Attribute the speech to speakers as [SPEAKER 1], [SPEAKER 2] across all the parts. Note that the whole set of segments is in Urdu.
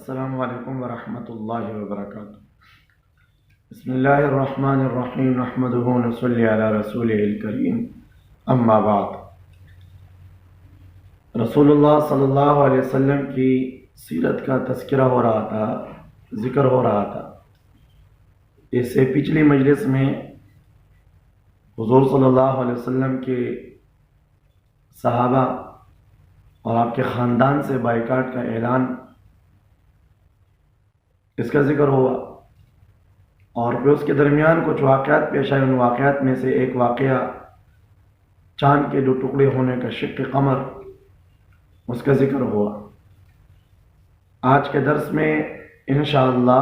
[SPEAKER 1] السلام علیکم ورحمۃ اللہ وبرکاتہ۔ بسم اللہ الرحمن الرحیم، نحمدہ ونصلی علی رسولہ الکریم، اما بعد۔ رسول اللہ صلی اللہ علیہ وسلم کی سیرت کا تذکرہ ہو رہا تھا، ذکر ہو رہا تھا۔ اس سے پچھلی مجلس میں حضور صلی اللہ علیہ وسلم کے صحابہ اور آپ کے خاندان سے بائیکاٹ کا اعلان، اس کا ذکر ہوا، اور پھر اس کے درمیان کچھ واقعات پیش آئے۔ ان واقعات میں سے ایک واقعہ چاند کے دو ٹکڑے ہونے کا، شق قمر، اس کا ذکر ہوا۔ آج کے درس میں انشاءاللہ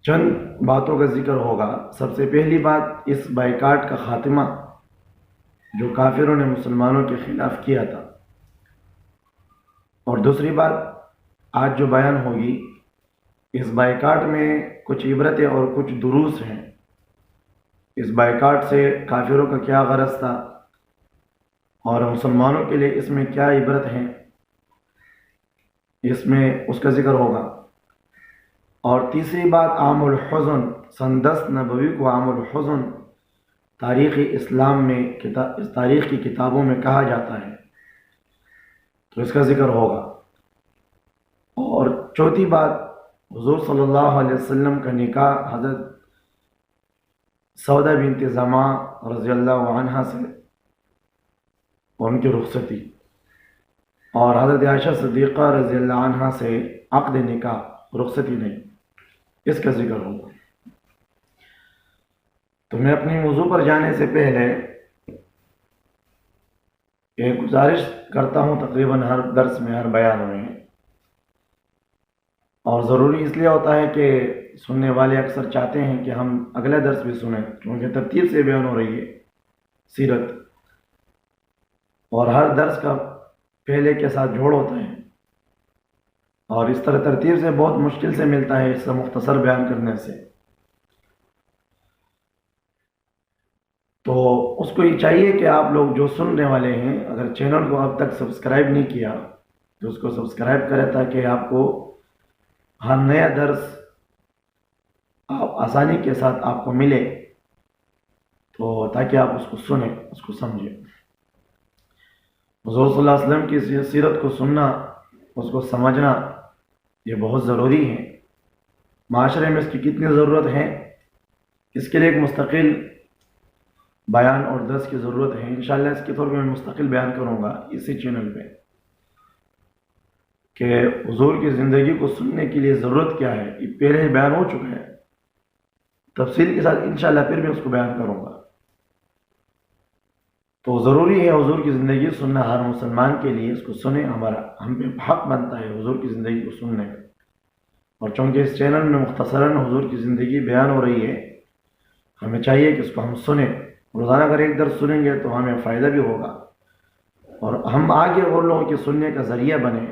[SPEAKER 1] چند باتوں کا ذکر ہوگا۔ سب سے پہلی بات، اس بائیکاٹ کا خاتمہ جو کافروں نے مسلمانوں کے خلاف کیا تھا، اور دوسری بات آج جو بیان ہوگی، اس بائیکاٹ میں کچھ عبرتیں اور کچھ دروس ہیں۔ اس بائیکاٹ سے کافروں کا کیا غرض تھا اور مسلمانوں کے لیے اس میں کیا عبرت ہیں، اس میں اس کا ذکر ہوگا۔ اور تیسری بات، عام الحزن، سن 10 نبوی کو عام الحزن تاریخ اسلام میں تاریخ کی کتابوں میں کہا جاتا ہے، تو اس کا ذکر ہوگا۔ اور چوتھی بات، حضور صلی اللہ علیہ وسلم کا نکاح حضرت سودا بنت زمعہ رضی اللہ عنہا سے، اور ان کی رخصتی، اور حضرت عائشہ صدیقہ رضی اللہ عنہا سے عقد نکاح، رخصتی نہیں، اس کا ذکر ہوگا۔ تو میں اپنی موضوع پر جانے سے پہلے ایک گزارش کرتا ہوں، تقریباً ہر درس میں، ہر بیان میں، اور ضروری اس لیے ہوتا ہے کہ سننے والے اکثر چاہتے ہیں کہ ہم اگلا درس بھی سنیں، کیونکہ ترتیب سے بیان ہو رہی ہے سیرت، اور ہر درس کا پہلے کے ساتھ جوڑ ہوتا ہے، اور اس طرح ترتیب سے بہت مشکل سے ملتا ہے، اس سے مختصر بیان کرنے سے۔ تو اس کو یہ چاہیے کہ آپ لوگ جو سننے والے ہیں، اگر چینل کو اب تک سبسکرائب نہیں کیا تو اس کو سبسکرائب کریں، تاکہ آپ کو ہر نیا درس آپ آسانی کے ساتھ آپ کو ملے، تو تاکہ آپ اس کو سنیں، اس کو سمجھیں۔ حضور صلی اللہ علیہ وسلم کی سیرت کو سننا، اس کو سمجھنا، یہ بہت ضروری ہے۔ معاشرے میں اس کی کتنی ضرورت ہے، اس کے لیے ایک مستقل بیان اور درس کی ضرورت ہے۔ انشاءاللہ اس کے طور پہ میں مستقل بیان کروں گا اسی چینل پہ، کہ حضور کی زندگی کو سننے کے لیے ضرورت کیا ہے۔ یہ پہلے ہی بیان ہو چکا ہے، تفصیل کے ساتھ انشاءاللہ پھر میں اس کو بیان کروں گا۔ تو ضروری ہے حضور کی زندگی سننا، ہر مسلمان کے لیے اس کو سنیں، ہم پہ حق بنتا ہے حضور کی زندگی کو سننے کا۔ اور چونکہ اس چینل میں مختصراً حضور کی زندگی بیان ہو رہی ہے، ہمیں چاہیے کہ اس کو ہم سنیں۔ روزانہ اگر ایک درس سنیں گے تو ہمیں فائدہ بھی ہوگا، اور ہم آگے اور لوگوں کے سننے کا ذریعہ بنیں،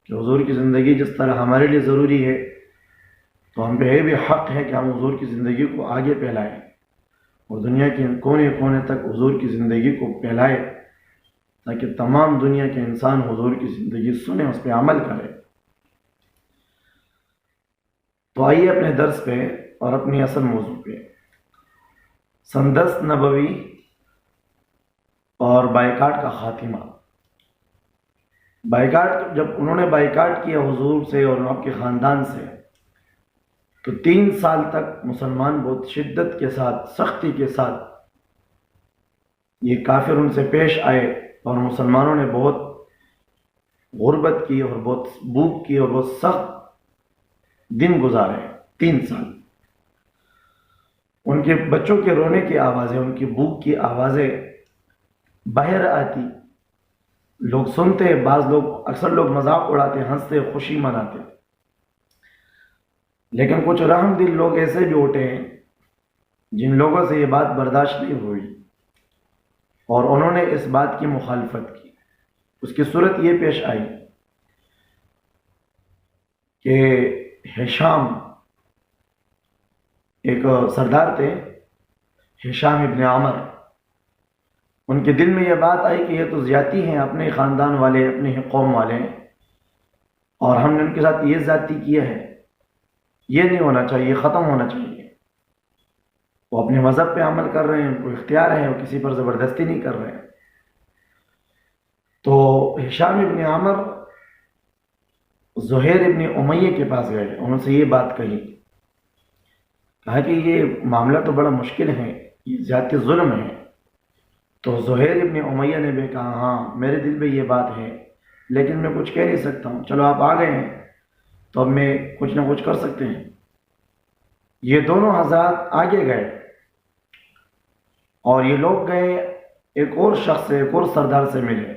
[SPEAKER 1] کہ حضور کی زندگی جس طرح ہمارے لیے ضروری ہے، تو ہم پہ یہ بھی حق ہے کہ ہم حضور کی زندگی کو آگے پھیلائیں، اور دنیا کے کونے کونے تک حضور کی زندگی کو پھیلائے، تاکہ تمام دنیا کے انسان حضور کی زندگی سنیں، اس پہ عمل کریں۔ تو آئیے اپنے درس پہ اور اپنی اصل موضوع پہ۔ سن 10 نبوی اور بائیکاٹ کا خاتمہ۔ بائیکاٹ، جب انہوں نے بائیکاٹ کیا حضور سے اور آپ کے خاندان سے، تو 3 سال تک مسلمان بہت شدت کے ساتھ، سختی کے ساتھ یہ کافر ان سے پیش آئے، اور مسلمانوں نے بہت غربت کی اور بہت بھوک کی اور بہت سخت دن گزارے۔ 3 سال ان کے بچوں کے رونے کی آوازیں، ان کی بھوک کی آوازیں باہر آتی، لوگ سنتے، اکثر لوگ مذاق اڑاتے، ہنستے، خوشی مناتے۔ لیکن کچھ رحم دل لوگ ایسے بھی اٹھے ہیں جن لوگوں سے یہ بات برداشت نہیں ہوئی، اور انہوں نے اس بات کی مخالفت کی۔ اس کی صورت یہ پیش آئی کہ ہشام، ایک سردار تھے، ہشام ابن عامر، ان کے دل میں یہ بات آئی کہ یہ تو زیادتی ہیں، اپنے خاندان والے، اپنے قوم والے، اور ہم نے ان کے ساتھ یہ زیادتی کیا ہے، یہ نہیں ہونا چاہیے، ختم ہونا چاہیے۔ وہ اپنے مذہب پہ عمل کر رہے ہیں، ان کو اختیار ہے، وہ کسی پر زبردستی نہیں کر رہے ہیں۔ تو ہشام ابن عامر زہیر ابن امیہ کے پاس گئے، انہوں سے یہ بات کہی، کہا کہ یہ معاملہ تو بڑا مشکل ہے، یہ زیادتی ظلم ہے۔ تو زہیر ابن امیہ نے بھی کہا ہاں میرے دل میں یہ بات ہے، لیکن میں کچھ کہہ نہیں سکتا ہوں، چلو آپ آ گئے ہیں تو اب میں کچھ نہ کچھ کر سکتے ہیں۔ یہ دونوں حضرات آگے گئے اور یہ لوگ گئے ایک اور شخص سے، ایک اور سردار سے ملے،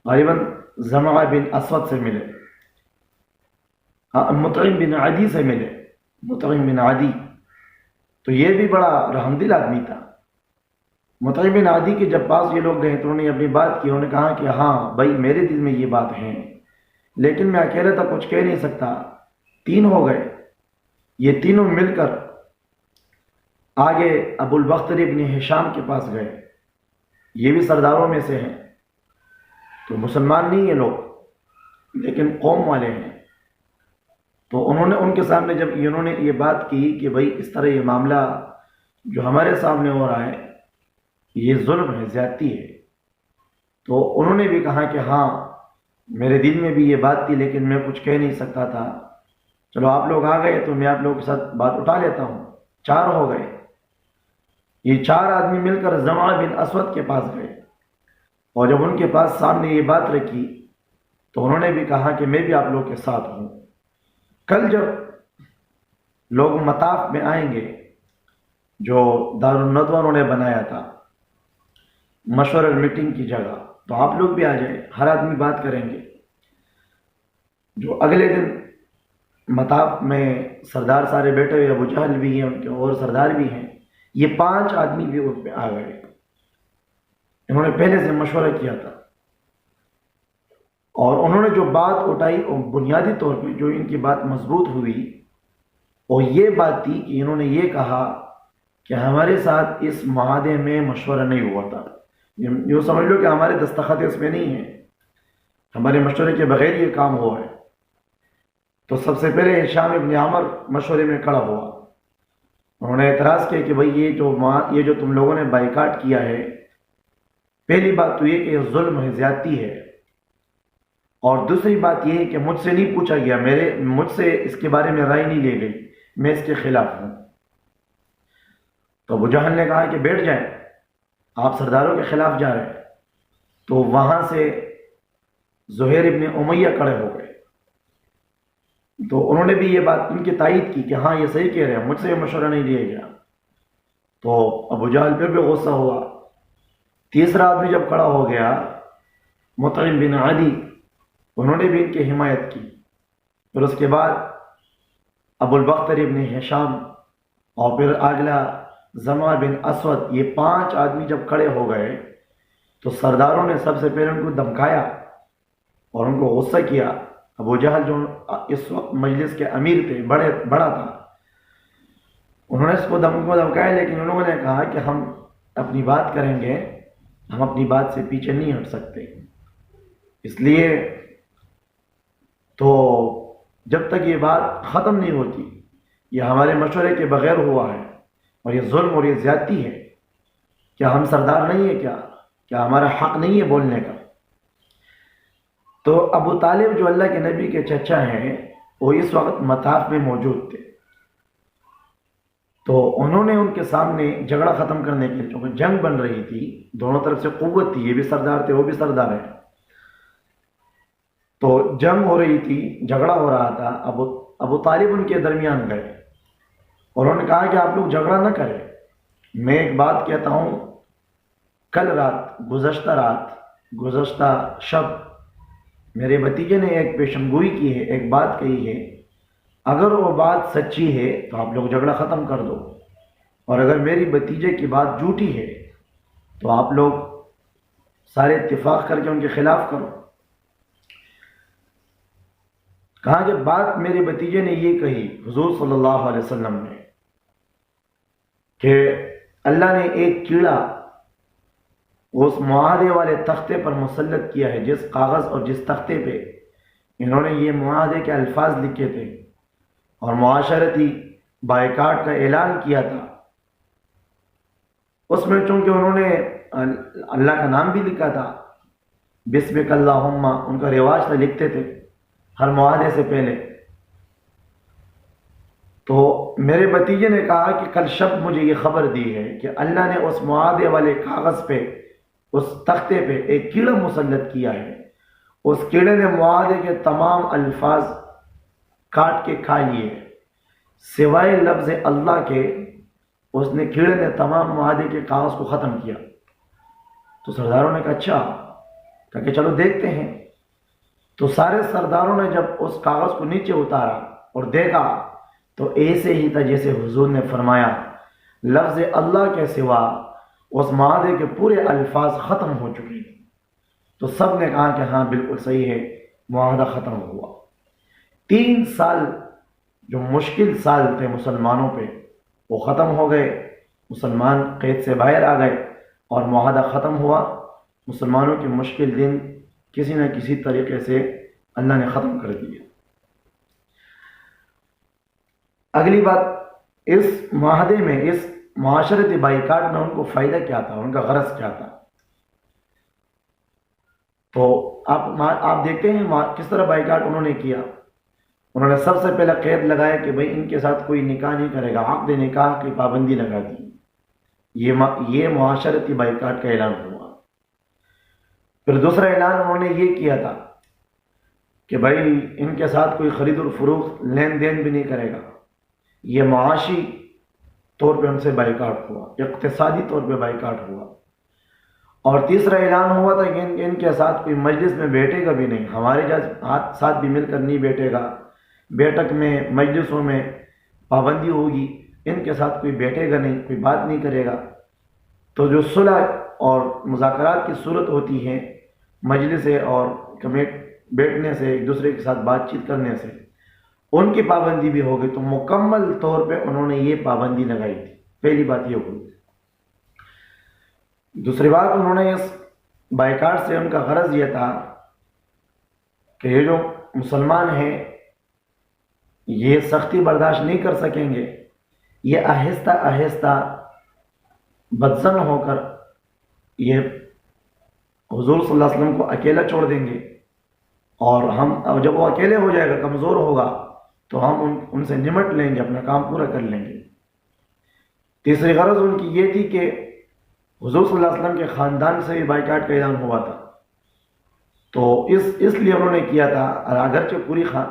[SPEAKER 1] غالباً زمعہ بن اسود سے ملے، مطعم بن عدی سے ملے، مطعم بن عدی۔ تو یہ بھی بڑا رحمدل آدمی تھا۔ مطعم بن عدی کے جب پاس یہ لوگ گئے تو انہوں نے اپنی بات کی، انہوں نے کہا کہ ہاں بھائی میرے دل میں یہ بات ہے، لیکن میں اکیلے تک کچھ کہہ نہیں سکتا۔ تین ہو گئے، یہ تینوں مل کر آگے ابو البختر ابن ہشام کے پاس گئے، یہ بھی سرداروں میں سے ہیں، تو مسلمان نہیں ہیں لوگ لیکن قوم والے ہیں۔ تو انہوں نے ان کے سامنے جب انہوں نے یہ بات کی کہ بھائی اس طرح یہ معاملہ جو ہمارے سامنے ہو رہا ہے یہ ظلم ہے، زیادتی ہے، تو انہوں نے بھی کہا کہ ہاں میرے دل میں بھی یہ بات تھی لیکن میں کچھ کہہ نہیں سکتا تھا، چلو آپ لوگ آ گئے تو میں آپ لوگوں کے ساتھ بات اٹھا لیتا ہوں۔ چار ہو گئے، یہ چار آدمی مل کر زمعہ بن اسود کے پاس گئے، اور جب ان کے پاس سامنے یہ بات رکھی تو انہوں نے بھی کہا کہ میں بھی آپ لوگوں کے ساتھ ہوں۔ کل جب لوگ مطاف میں آئیں گے، جو دارالندوہ انہوں نے بنایا تھا مشورہ میٹنگ کی جگہ، تو آپ لوگ بھی آ جائیں، ہر آدمی بات کریں گے۔ جو اگلے دن مطاف میں سردار سارے بیٹھے ہوئے، ابو جہل بھی ہیں ان کے اور سردار بھی ہیں، یہ 5 آدمی بھی ان پہ آ گئے، انہوں نے پہلے سے مشورہ کیا تھا، اور انہوں نے جو بات اٹھائی اور بنیادی طور پہ جو ان کی بات مضبوط ہوئی وہ یہ بات تھی کہ انہوں نے یہ کہا کہ ہمارے ساتھ اس معاہدے میں مشورہ نہیں ہوا تھا، یوں سمجھ لو کہ ہمارے دستخط اس میں نہیں ہیں، ہمارے مشورے کے بغیر یہ کام ہوا ہے۔ تو سب سے پہلے ہشام ابن عامر مشورے میں کھڑا ہوا، انہوں نے اعتراض کیا کہ بھائی یہ جو تم لوگوں نے بائیکاٹ کیا ہے، پہلی بات تو یہ کہ یہ ظلم ہے، زیادتی ہے، اور دوسری بات یہ ہے کہ مجھ سے نہیں پوچھا گیا، مجھ سے اس کے بارے میں رائے نہیں لی گئی، میں اس کے خلاف ہوں۔ تو ابو جہل نے کہا کہ بیٹھ جائیں، آپ سرداروں کے خلاف جا رہے ہیں۔ تو وہاں سے زہیر ابن امیہ کھڑے ہو گئے، تو انہوں نے بھی یہ بات ان کی تائید کی کہ ہاں یہ صحیح کہہ رہے ہیں، مجھ سے یہ مشورہ نہیں لیا گیا۔ تو ابو جہل پھر بھی غصہ ہوا۔ تیسرا آدمی جب کھڑا ہو گیا مطعم بن عدی، انہوں نے بھی ان کی حمایت کی۔ پھر اس کے بعد ابو البختر ابن ہشام اور پھر اگلا زمعہ بن اسود، یہ 5 آدمی جب کھڑے ہو گئے تو سرداروں نے سب سے پہلے ان کو دھمکایا اور ان کو غصہ کیا۔ ابو جہل جو اس وقت مجلس کے امیر تھے، بڑا تھا، انہوں نے اس کو دھمکایا، لیکن انہوں نے کہا کہ ہم اپنی بات کریں گے، ہم اپنی بات سے پیچھے نہیں ہٹ سکتے، اس لیے تو جب تک یہ بات ختم نہیں ہوتی، یہ ہمارے مشورے کے بغیر ہوا ہے اور یہ ظلم اور یہ زیادتی ہے، کیا ہم سردار نہیں ہیں؟ کیا ہمارا حق نہیں ہے بولنے کا؟ تو ابو طالب جو اللہ کے نبی کے چچا ہیں، وہ اس وقت مطاف میں موجود تھے، تو انہوں نے ان کے سامنے جھگڑا ختم کرنے کے لیے، چونکہ جنگ بن رہی تھی، دونوں طرف سے قوت تھی، یہ بھی سردار تھے وہ بھی سردار ہیں، تو جنگ ہو رہی تھی، جھگڑا ہو رہا تھا۔ ابو طالب ان کے درمیان گئے اور انہوں نے کہا کہ آپ لوگ جھگڑا نہ کریں، میں ایک بات کہتا ہوں، کل رات، گزشتہ شب میرے بھتیجے نے ایک پیشن گوئی کی ہے، ایک بات کہی ہے، اگر وہ بات سچی ہے تو آپ لوگ جھگڑا ختم کر دو، اور اگر میری بھتیجے کی بات جھوٹی ہے تو آپ لوگ سارے اتفاق کر کے ان کے خلاف کرو۔ کہا کہ بات میرے بھتیجے نے یہ کہی حضور صلی اللہ علیہ وسلم نے کہ اللہ نے ایک کیڑا اس معاہدے والے تختے پر مسلط کیا ہے، جس کاغذ اور جس تختے پہ انہوں نے یہ معاہدے کے الفاظ لکھے تھے اور معاشرتی بائیکاٹ کا اعلان کیا تھا، اس میں چونکہ انہوں نے اللہ کا نام بھی لکھا تھا، بسمک اللہم، ان کا رواج تھا، لکھتے تھے ہر معاہدے سے پہلے. تو میرے بھتیجے نے کہا کہ کل شب مجھے یہ خبر دی ہے کہ اللہ نے اس معاہدے والے کاغذ پہ، اس تختے پہ ایک کیڑا مسلط کیا ہے. اس کیڑے نے معاہدے کے تمام الفاظ کاٹ کے کھا لیے، سوائے لفظ اللہ کے. اس نے کیڑے نے تمام معاہدے کے کاغذ کو ختم کیا. تو سرداروں نے کہا اچھا، کہا کہ چلو دیکھتے ہیں. تو سارے سرداروں نے جب اس کاغذ کو نیچے اتارا اور دیکھا تو ایسے ہی تھا جیسے حضور نے فرمایا، لفظ اللہ کے سوا اس معاہدے کے پورے الفاظ ختم ہو چکے. تو سب نے کہا کہ ہاں بالکل صحیح ہے، معاہدہ ختم ہوا. 3 سال جو مشکل سال تھے مسلمانوں پہ وہ ختم ہو گئے، مسلمان قید سے باہر آ گئے اور معاہدہ ختم ہوا. مسلمانوں کے مشکل دن کسی نہ کسی طریقے سے اللہ نے ختم کر دیا. اگلی بات، اس معاہدے میں، اس معاشرتی بائیکاٹ میں ان کو فائدہ کیا تھا، ان کا غرض کیا تھا؟ تو آپ دیکھتے ہیں کس طرح بائیکاٹ انہوں نے کیا. انہوں نے سب سے پہلے قید لگایا کہ بھئی ان کے ساتھ کوئی نکاح نہیں کرے گا، عقد نکاح کی پابندی لگا دی. یہ معاشرتی بائیکاٹ کا اعلان ہوا. پھر دوسرا اعلان انہوں نے یہ کیا تھا کہ بھئی ان کے ساتھ کوئی خرید و فروخت، لین دین بھی نہیں کرے گا. یہ معاشی طور پہ ان سے بائیکاٹ ہوا، اقتصادی طور پہ بائیکاٹ ہوا. اور تیسرا اعلان ہوا تھا کہ ان کے ساتھ کوئی مجلس میں بیٹھے گا بھی نہیں، ہمارے ساتھ بھی مل کر نہیں بیٹھے گا. بیٹھک میں، مجلسوں میں پابندی ہوگی، ان کے ساتھ کوئی بیٹھے گا نہیں، کوئی بات نہیں کرے گا. تو جو صلح اور مذاکرات کی صورت ہوتی ہے مجلس سے اور بیٹھنے سے، ایک دوسرے کے ساتھ بات چیت کرنے سے، ان کی پابندی بھی ہوگی. تو مکمل طور پہ انہوں نے یہ پابندی لگائی تھی. پہلی بات یہ ہوئی. دوسری بات، انہوں نے اس بائیکاٹ سے ان کا غرض یہ تھا کہ یہ جو مسلمان ہیں یہ سختی برداشت نہیں کر سکیں گے، یہ آہستہ آہستہ بدزن ہو کر یہ حضور صلی اللہ علیہ وسلم کو اکیلا چھوڑ دیں گے، اور ہم جب وہ اکیلے ہو جائے گا، کمزور ہوگا، تو ہم ان سے نمٹ لیں گے، اپنا کام پورا کر لیں گے. تیسری غرض ان کی یہ تھی کہ حضور صلی اللہ علیہ وسلم کے خاندان سے بھی بائیکاٹ کا اعلان ہوا تھا، تو اس لیے انہوں نے کیا تھا. اگرچہ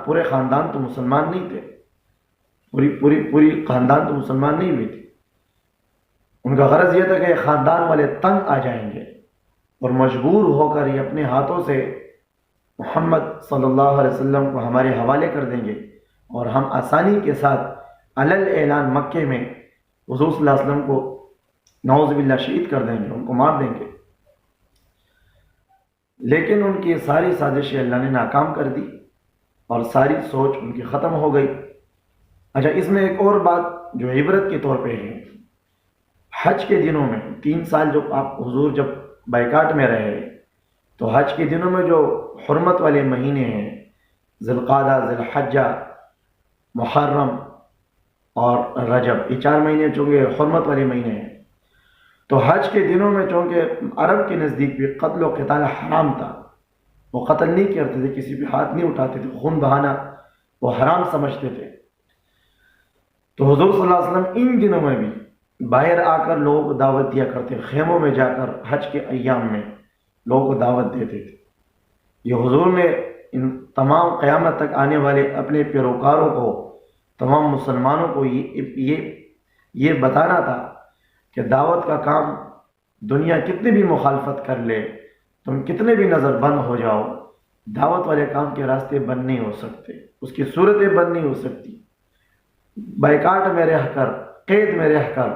[SPEAKER 1] پورے خاندان تو مسلمان نہیں تھے، پوری خاندان تو مسلمان نہیں ہوئی تھی. ان کا غرض یہ تھا کہ خاندان والے تنگ آ جائیں گے اور مجبور ہو کر یہ اپنے ہاتھوں سے محمد صلی اللہ علیہ وسلم کو ہمارے حوالے کر دیں گے، اور ہم آسانی کے ساتھ علل اعلان مکے میں حضور صلی اللہ علیہ وسلم کو نعوذ باللہ شہید کر دیں گے، ان کو مار دیں گے. لیکن ان کی ساری سازشیں اللہ نے ناکام کر دی اور ساری سوچ ان کی ختم ہو گئی. اچھا، اس میں ایک اور بات جو عبرت کے طور پہ ہے، حج کے دنوں میں 3 سال جو حضور جب بائیکاٹ میں رہے، تو حج کے دنوں میں جو حرمت والے مہینے ہیں، ذی القعدہ، ذی الحجہ، محرم اور رجب، یہ 4 مہینے چونکہ حرمت والے مہینے ہیں. تو حج کے دنوں میں چونکہ عرب کے نزدیک بھی قتل و قتال حرام تھا، وہ قتل نہیں کرتے تھے، کسی پہ ہاتھ نہیں اٹھاتے تھے، خون بہانا وہ حرام سمجھتے تھے. تو حضور صلی اللہ علیہ وسلم ان دنوں میں بھی باہر آ کر لوگوں کو دعوت دیا کرتے، خیموں میں جا کر حج کے ایام میں لوگوں کو دعوت دیتے تھے. یہ حضور نے ان تمام قیامت تک آنے والے اپنے پیروکاروں کو، تمام مسلمانوں کو یہ بتانا تھا کہ دعوت کا کام دنیا کتنی بھی مخالفت کر لے، تم کتنے بھی نظر بند ہو جاؤ، دعوت والے کام کے راستے بند نہیں ہو سکتے، اس کی صورتیں بند نہیں ہو سکتی. بائیکاٹ میں رہ کر، قید میں رہ کر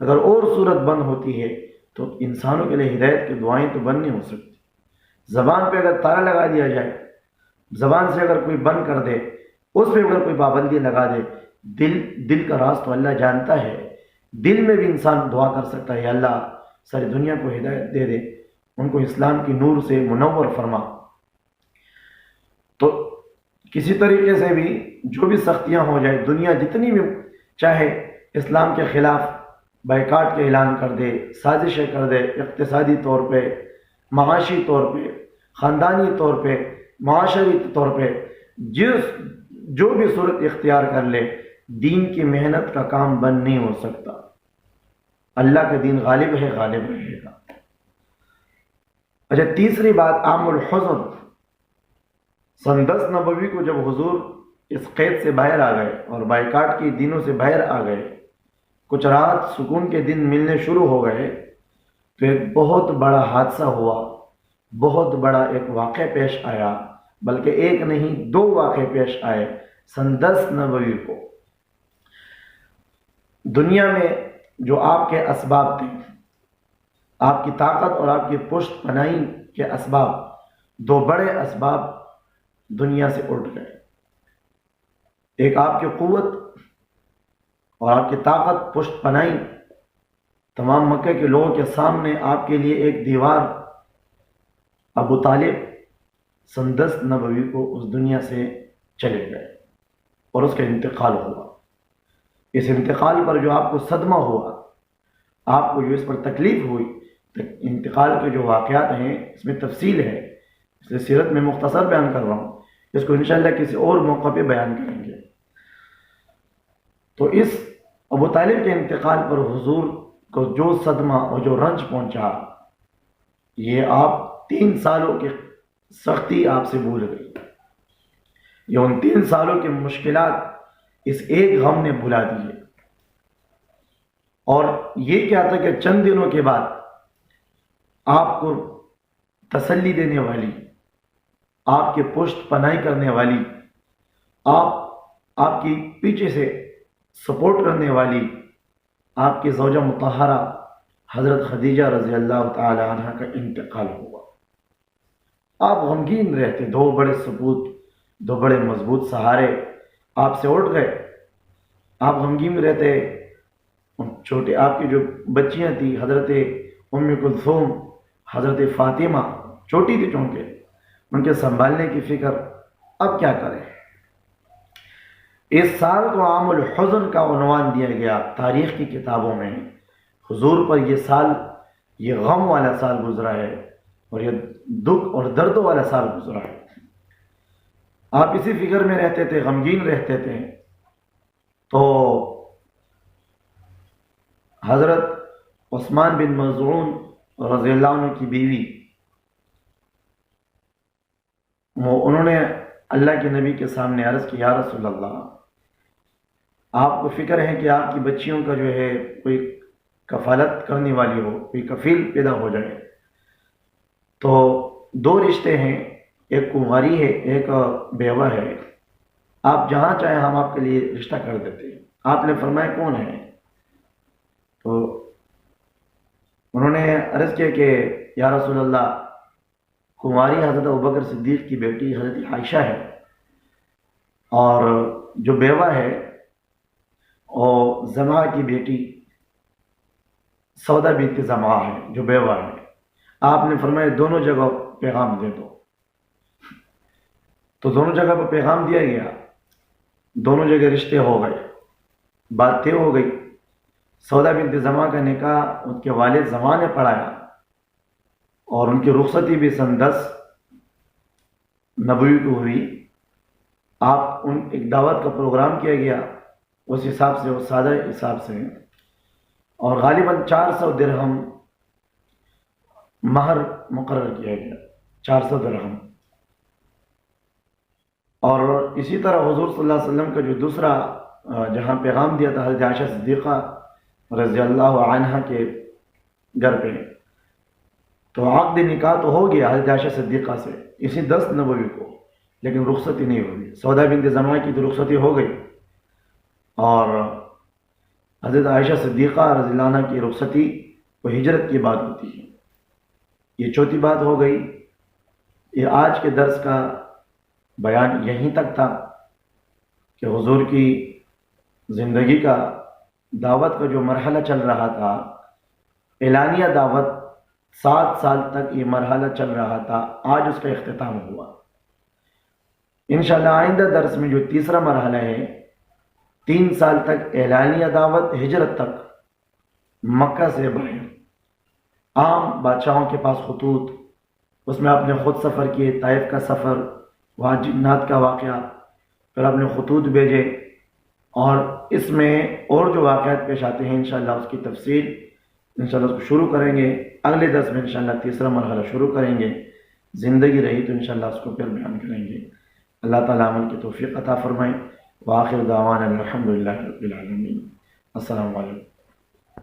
[SPEAKER 1] اگر اور صورت بند ہوتی ہے تو انسانوں کے لیے ہدایت کی دعائیں تو بند نہیں ہو سکتی. زبان پہ اگر تالا لگا دیا جائے، زبان سے اگر کوئی بند کر دے، اس پہ اگر کوئی پابندی لگا دے، دل کا راز تو اللہ جانتا ہے. دل میں بھی انسان دعا کر سکتا ہے، اللہ ساری دنیا کو ہدایت دے دے، ان کو اسلام کی نور سے منور فرما۔ تو کسی طریقے سے بھی جو بھی سختیاں ہو جائے، دنیا جتنی بھی چاہے اسلام کے خلاف بائیکاٹ کے اعلان کر دے، سازشیں کر دے، اقتصادی طور پہ، معاشی طور پہ، خاندانی طور پہ، معاشری طور پہ، جو بھی صورت اختیار کر لے، دین کی محنت کا کام بند نہیں ہو سکتا۔ اللہ کا دین غالب ہے، غالب رہے گا۔ اچھا، تیسری بات عام الحزن۔ سن 10 نبوی کو جب حضور اس قید سے باہر آ گئے اور بائیکاٹ کے دنوں سے باہر آ گئے، کچھ رات سکون کے دن ملنے شروع ہو گئے، تو ایک بہت بڑا حادثہ ہوا، بہت بڑا ایک واقعہ پیش آیا، بلکہ ایک نہیں 2 واقعے پیش آئے سن 10 نبوی کو۔ دنیا میں جو آپ کے اسباب تھے، آپ کی طاقت اور آپ کی پشت پناہی کے اسباب، 2 بڑے اسباب دنیا سے اٹھ گئے۔ ایک آپ کی قوت اور آپ کی طاقت، پشت پناہی، تمام مکہ کے لوگوں کے سامنے آپ کے لیے ایک دیوار۔ ابو طالب سن 10 نبوی کو اس دنیا سے چلے گئے اور اس کا انتقال ہوا۔ اس انتقال پر جو آپ کو صدمہ ہوا، آپ کو جو اس پر تکلیف ہوئی، انتقال کے جو واقعات ہیں اس میں تفصیل ہے، اس لیے سیرت میں مختصر بیان کر رہا ہوں، اس کو انشاءاللہ کسی اور موقع پہ بیان کریں گے۔ تو اس ابو طالب کے انتقال پر حضور کو جو صدمہ اور جو رنج پہنچا، یہ آپ 3 سالوں کی سختی آپ سے بھول گئی۔ یہ ان 3 سالوں کی مشکلات اس ایک غم نے بھلا دیے۔ اور یہ کیا تھا کہ چند دنوں کے بعد آپ کو تسلی دینے والی، آپ کے پشت پناہی کرنے والی، آپ کی پیچھے سے سپورٹ کرنے والی آپ کی زوجہ مطہرہ حضرت خدیجہ رضی اللہ تعالی عنہ کا انتقال ہوا۔ آپ غمگین رہتے، 2 بڑے ثبوت، 2 بڑے مضبوط سہارے آپ سے اٹھ گئے، آپ غمگین رہتے۔ چھوٹے آپ کی جو بچیاں تھیں، حضرت ام کلثوم، حضرت فاطمہ، چھوٹی تھی چونکہ، ان کے سنبھالنے کی فکر۔ اب کیا کریں؟ اس سال کو عام الحزن کا عنوان دیا گیا تاریخ کی کتابوں میں۔ حضور پر یہ سال، یہ غم والا سال گزرا ہے اور یہ دکھ اور درد والا سال گزرا ہے۔ آپ اسی فکر میں رہتے تھے، غمگین رہتے تھے۔ تو حضرت عثمان بن مظعون رضی اللہ عنہ کی بیوی، انہوں نے اللہ کے نبی کے سامنے عرض کی، یا رسول اللہ، آپ کو فکر ہے کہ آپ کی بچیوں کا جو ہے کوئی کفالت کرنے والی ہو، کوئی کفیل پیدا ہو جائے۔ تو 2 رشتے ہیں، ایک کنواری ہے، ایک بیوہ ہے، آپ جہاں چاہیں ہم آپ کے لیے رشتہ کر دیتے ہیں۔ آپ نے فرمایا کون ہے؟ تو انہوں نے عرض کیا کہ یا رسول اللہ، کنواری حضرت ابوبکر صدیق کی بیٹی حضرت عائشہ ہے، اور جو بیوہ ہے اور زمعہ کی بیٹی سودا بنت زمعہ ہے، جو بیوہ ہے۔ آپ نے فرمایا دونوں جگہ پیغام دے دو۔ تو دونوں جگہ پر پیغام دیا گیا، دونوں جگہ رشتے ہو گئے، بات طے ہو گئی۔ سودا بنت زمعہ کا نکاح ان کے والد زمعہ نے پڑھایا، اور ان کی رخصتی بھی سن 10 نبوی کو ہوئی۔ آپ ایک دعوت کا پروگرام کیا گیا، اس حساب سے، وہ سادہ حساب سے، اور غالباً 400 درہم مہر مقرر کیا گیا، 400 درہم۔ اور اسی طرح حضور صلی اللہ علیہ وسلم کا جو دوسرا جہاں پیغام دیا تھا حضرت عائشہ صدیقہ رضی اللہ عنہا کے گھر پہ، تو عقد نکاح تو ہو گیا حضرت عائشہ صدیقہ سے اسی 10 نبوی کو، لیکن رخصتی نہیں ہوئی۔ سودا بنت زمعہ کی تو رخصتی ہو گئی، اور حضرت عائشہ صدیقہ رضی اللہ عنہ کی رخصتی وہ ہجرت کی بات ہوتی ہے۔ یہ چوتھی بات ہو گئی۔ یہ آج کے درس کا بیان یہیں تک تھا کہ حضور کی زندگی کا، دعوت کا جو مرحلہ چل رہا تھا، اعلانیہ دعوت 7 سال تک یہ مرحلہ چل رہا تھا، آج اس کا اختتام ہوا۔ انشاءاللہ آئندہ درس میں جو تیسرا مرحلہ ہے، 3 سال تک اعلانیہ دعوت، ہجرت تک، مکہ سے باہر، عام بادشاہوں کے پاس خطوط، اس میں آپ نے خود سفر کیے، طائف کا سفر، وہاں جنات کا واقعہ، پھر آپ نے خطوط بھیجے، اور اس میں اور جو واقعات پیش آتے ہیں انشاءاللہ اس کی تفصیل انشاءاللہ اس کو شروع کریں گے۔ اگلے درس میں انشاءاللہ تیسرا مرحلہ شروع کریں گے، زندگی رہی تو انشاءاللہ اس کو پھر بیان کریں گے۔ اللہ تعالیٰ عمل کی توفیق عطا فرمائیں۔ وآخر دعوانا الحمدللہ رب العالمین۔ السلام علیکم۔